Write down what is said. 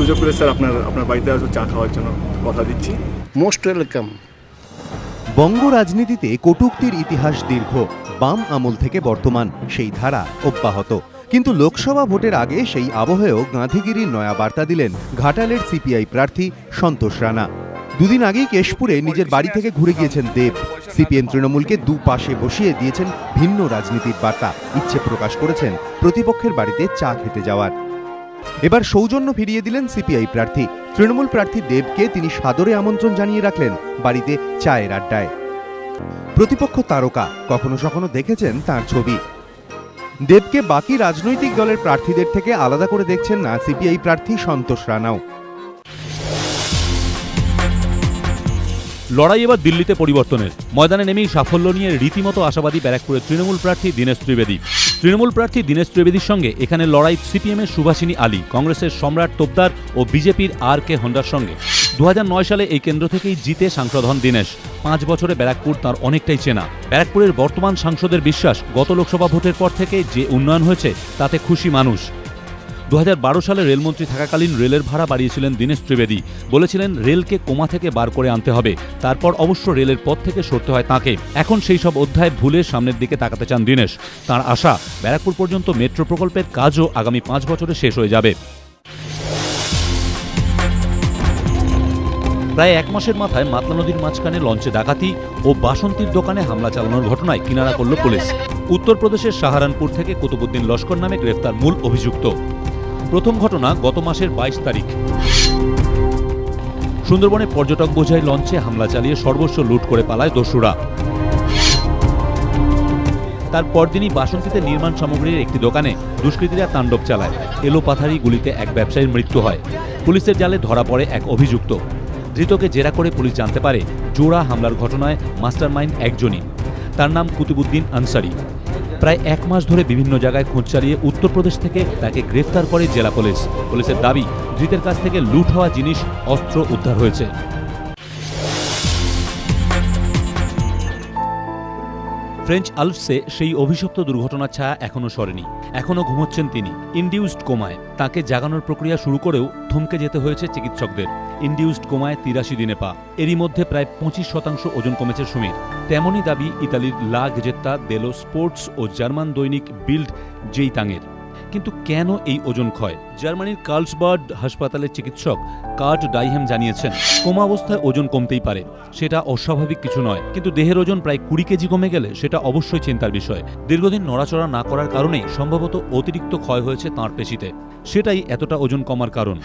সুযোগ করে স্যার আপনার বাড়িতে আসো, চা খাওয়ার জন্য কথা দিচ্ছি। Most welcome. বঙ্গ রাজনীতিতে কটূক্তির ইতিহাস দীর্ঘ। বাম আমল থেকে বর্তমান সেই ধারা অব্যাহত, কিন্তু লোকসভা ভোটের আগে সেই আবহেও গাঁধীগিরির নয়া বার্তা দিলেন ঘাটালের সিপিআই প্রার্থী সন্তোষ রানা। দুদিন আগেই কেশপুরে নিজের বাড়ি থেকে ঘুরে গিয়েছেন দেব। সিপিএম তৃণমূলকে দুপাশে বসিয়ে দিয়েছেন ভিন্ন রাজনীতির বার্তা। ইচ্ছে প্রকাশ করেছেন প্রতিপক্ষের বাড়িতে চা খেতে যাওয়ার। এবার সৌজন্য ফিরিয়ে দিলেন সিপিআই প্রার্থী। তৃণমূল প্রার্থী দেবকে তিনি সাদরে আমন্ত্রণ জানিয়ে রাখলেন বাড়িতে চায়ের আড্ডায়। প্রতিপক্ষ তারকা, কখনো কখনো দেখেছেন তার ছবি। দেবকে বাকি রাজনৈতিক দলের প্রার্থীদের থেকে আলাদা করে দেখছেন না সিপিআই প্রার্থী সন্তোষ রানাও। লড়াই এবার দিল্লিতে পরিবর্তনের। ময়দানে নেমেই সাফল্য নিয়ে রীতিমতো আশাবাদী ব্যারাকপুরের তৃণমূল প্রার্থী দীনেশ ত্রিবেদী। তৃণমূল প্রার্থী দীনেশ ত্রিবেদীর সঙ্গে এখানে লড়াই সিপিএমের সুভাষিনী আলী, কংগ্রেসের সম্রাট তোপদার ও বিজেপির আর.কে. হোন্ডার সঙ্গে। 2009 সালে এই কেন্দ্র থেকেই জিতে সাংসদ হন দীনেশ। 5 বছরে ব্যারাকপুর তাঁর অনেকটাই চেনা। ব্যারাকপুরের বর্তমান সাংসদের বিশ্বাস, গত লোকসভা ভোটের পর থেকে যে উন্নয়ন হয়েছে তাতে খুশি মানুষ। 2012 সালে রেলমন্ত্রী থাকাকালীন রেলের ভাড়া বাড়িয়েছিলেন দীনেশ ত্রিবেদী। বলেছিলেন রেলকে কোমা থেকে বার করে আনতে হবে। তারপর অবশ্য রেলের পথ থেকে সরতে হয় তাঁকে। এখন সেই সব অধ্যায় ভুলে সামনের দিকে তাকাতে চান দীনেশ। তাঁর আশা, ব্যারাকপুর পর্যন্ত মেট্রো প্রকল্পের কাজও আগামী 5 বছরে শেষ হয়ে যাবে। প্রায় 1 মাসের মাথায় মাতলা নদীর মাঝখানে লঞ্চে ডাকাতি ও বাসন্তীর দোকানে হামলা চালানোর ঘটনায় কিনারা করল পুলিশ। উত্তরপ্রদেশের সাহারানপুর থেকে কুতুবুদ্দিন লস্কর নামে গ্রেফতার মূল অভিযুক্ত। প্রথম ঘটনা গত মাসের 22 তারিখ। সুন্দরবনে পর্যটক বোঝাই লঞ্চে হামলা চালিয়ে সর্বস্ব লুট করে পালায় দস্যুরা। তার পরদিনই বাসন্তীতে নির্মাণ সামগ্রীর একটি দোকানে দুষ্কৃতীরা তাণ্ডব চালায়। এলোপাথারি গুলিতে এক ব্যবসায়ীর মৃত্যু হয়। পুলিশের জালে ধরা পড়ে এক অভিযুক্ত। ধৃতকে জেরা করে পুলিশ জানতে পারে জোড়া হামলার ঘটনায় মাস্টারমাইন্ড একজনই। তার নাম কুতুবুদ্দিন আনসারি। প্রায় 1 মাস ধরে বিভিন্ন জায়গায় খোঁজ চালিয়ে উত্তরপ্রদেশ থেকে তাকে গ্রেফতার করে জেলা পুলিশ। পুলিশের দাবি, ধৃতের কাছ থেকে লুট হওয়া জিনিস, অস্ত্র উদ্ধার হয়েছে। ফ্রেঞ্চ আলপসে সেই অভিশপ্ত দুর্ঘটনার ছায়া এখনও সরেনি। এখনও ঘুমোচ্ছেন তিনি ইনডিউসড কোমায়। তাকে জাগানোর প্রক্রিয়া শুরু করেও থমকে যেতে হয়েছে চিকিৎসকদের। ইনডিউসড কোমায় 83 দিনে পা। এরই মধ্যে প্রায় 25% ওজন কমেছে সুমির। তেমনই দাবি ইতালির লা গেজেত্তা দেলো স্পোর্টস ও জার্মান দৈনিক বিল্ড জেইতাংয়ের। কিন্তু কেন এই ওজন ক্ষয়? জার্মানির কার্লসবার্ড হাসপাতালের চিকিৎসক কার্ট ডাইহেম জানিয়েছেন, কোমা অবস্থায় ওজন কমতেই পারে, সেটা অস্বাভাবিক কিছু নয়। কিন্তু দেহের ওজন প্রায় 20 কেজি কমে গেলে সেটা অবশ্যই চিন্তার বিষয়। দীর্ঘদিন নড়াচড়া না করার কারণেই সম্ভবত অতিরিক্ত ক্ষয় হয়েছে তাঁর পেশিতে। সেটাই এতটা ওজন কমার কারণ।